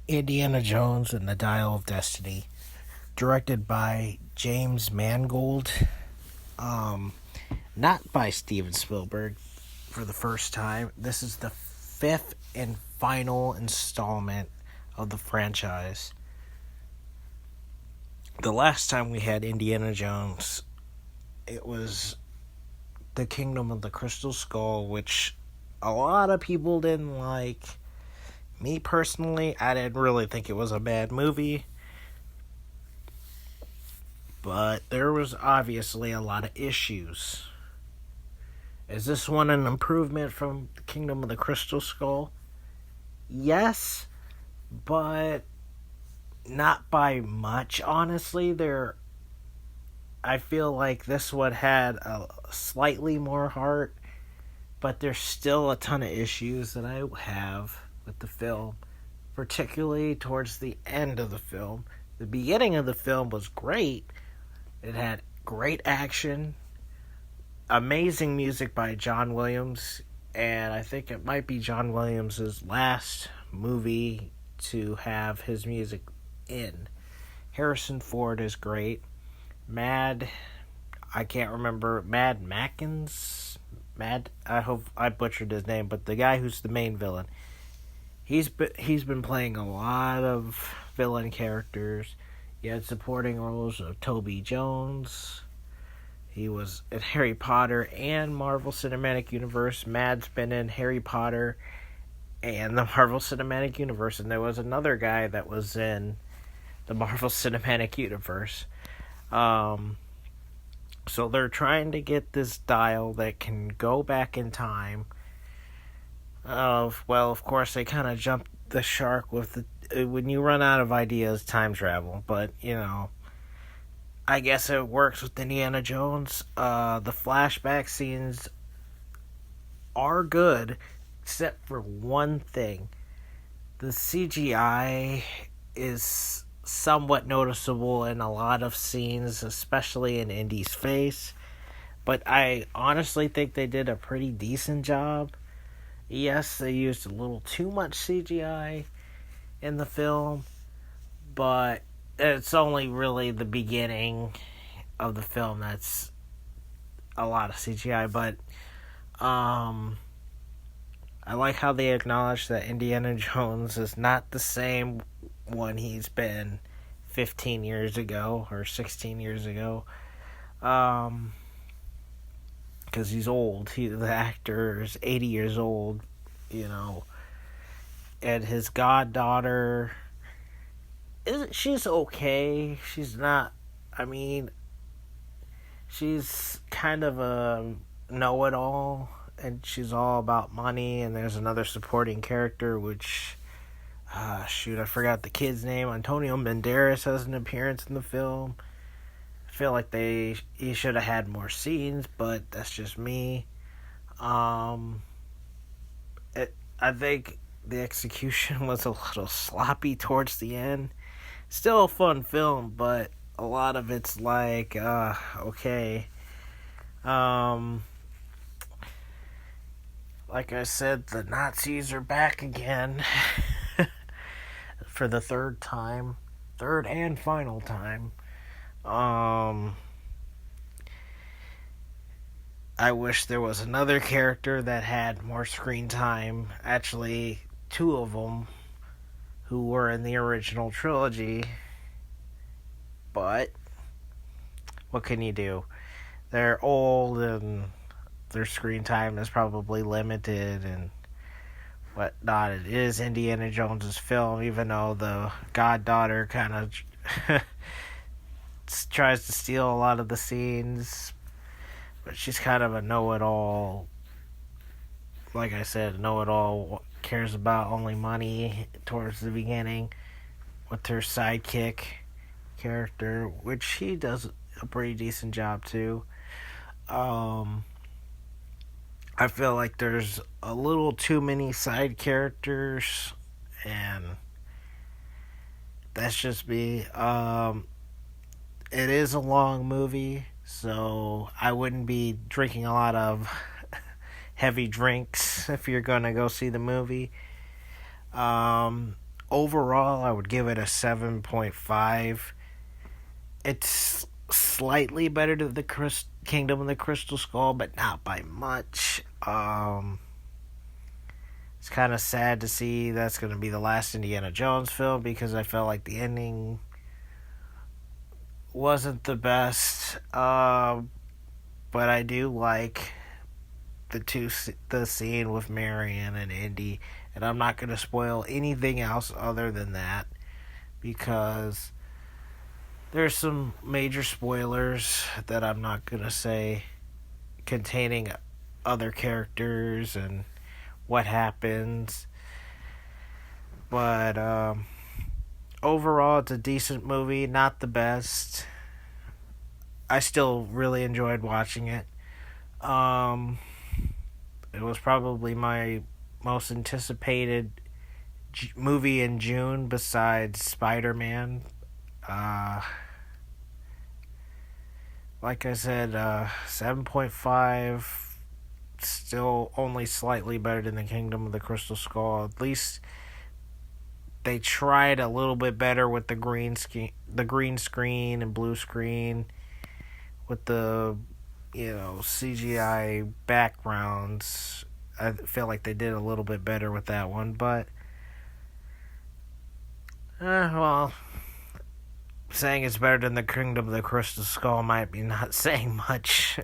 Indiana Jones and the Dial of Destiny, directed by James Mangold, um, not by Steven Spielberg for the first time. This is the fifth and final installment of the franchise. The last time we had Indiana Jones, it was The Kingdom of the Crystal Skull, which a lot of people didn't like. Me personally, I didn't really think it was a bad movie, but there was obviously a lot of issues. Is this one an improvement from The Kingdom of the Crystal Skull? Yes, but not by much, honestly. I feel like this one had a slightly more heart, but there's still a ton of issues that I have with the film, particularly towards the end of the film. The beginning of the film was great. It had great action, amazing music by John Williams, and I think it might be John Williams' last movie to have his music in. Harrison Ford is great. I can't remember, I hope I butchered his name, but the guy who's the main villain, he's been playing a lot of villain characters. He had supporting roles of Toby Jones. He was in Harry Potter and Marvel Cinematic Universe. Mad's been in Harry Potter and the Marvel Cinematic Universe, and there was another guy that was in the Marvel Cinematic Universe. So they're trying to get this dial that can go back in time. Of course, they kind of jumped the shark with when you run out of ideas, time travel. But I guess it works with Indiana Jones. The flashback scenes are good, except for one thing. The CGI is somewhat noticeable in a lot of scenes, especially in Indy's face. But I honestly think they did a pretty decent job. Yes, they used a little too much CGI in the film, but it's only really the beginning of the film that's a lot of CGI. But I like how they acknowledge that Indiana Jones is not the same one he's been 15 years ago or 16 years ago. Because he's old. The actor is 80 years old, And his goddaughter, she's okay. She's not, she's kind of a know-it-all, and she's all about money, and there's another supporting character, which, I forgot the kid's name. Antonio Banderas has an appearance in the film. I feel like he should have had more scenes, but that's just me. I think the execution was a little sloppy towards the end. Still a fun film, but a lot of it's like, okay. Like I said, the Nazis are back again for the third and final time. I wish there was another character that had more screen time. Actually, two of them who were in the original trilogy. But what can you do? They're old and their screen time is probably limited and whatnot. It is Indiana Jones's film, even though the goddaughter kind of tries to steal a lot of the scenes. But she's kind of a know-it-all. Like I said, know-it-all, cares about only money towards the beginning with her sidekick character, which he does a pretty decent job too. I feel like there's a little too many side characters, and that's just me. It is a long movie, so I wouldn't be drinking a lot of heavy drinks if you're going to go see the movie. overall, I would give it a 7.5. It's slightly better than the Kingdom of the Crystal Skull, but not by much. It's kind of sad to see that's going to be the last Indiana Jones film because I felt like the ending wasn't the best. But I do like the scene with Marion and Indy, and I'm not going to spoil anything else other than that because there's some major spoilers that I'm not going to say containing other characters and what happens. But overall, it's a decent movie, not the best. I still really enjoyed watching it. It was probably my most anticipated movie in June besides Spider-Man. Like I said, 7.5, still only slightly better than the Kingdom of the Crystal Skull. At least they tried a little bit better with the green screen and blue screen with the CGI backgrounds. I feel like they did a little bit better with that one, but saying it's better than the Kingdom of the Crystal Skull might be not saying much.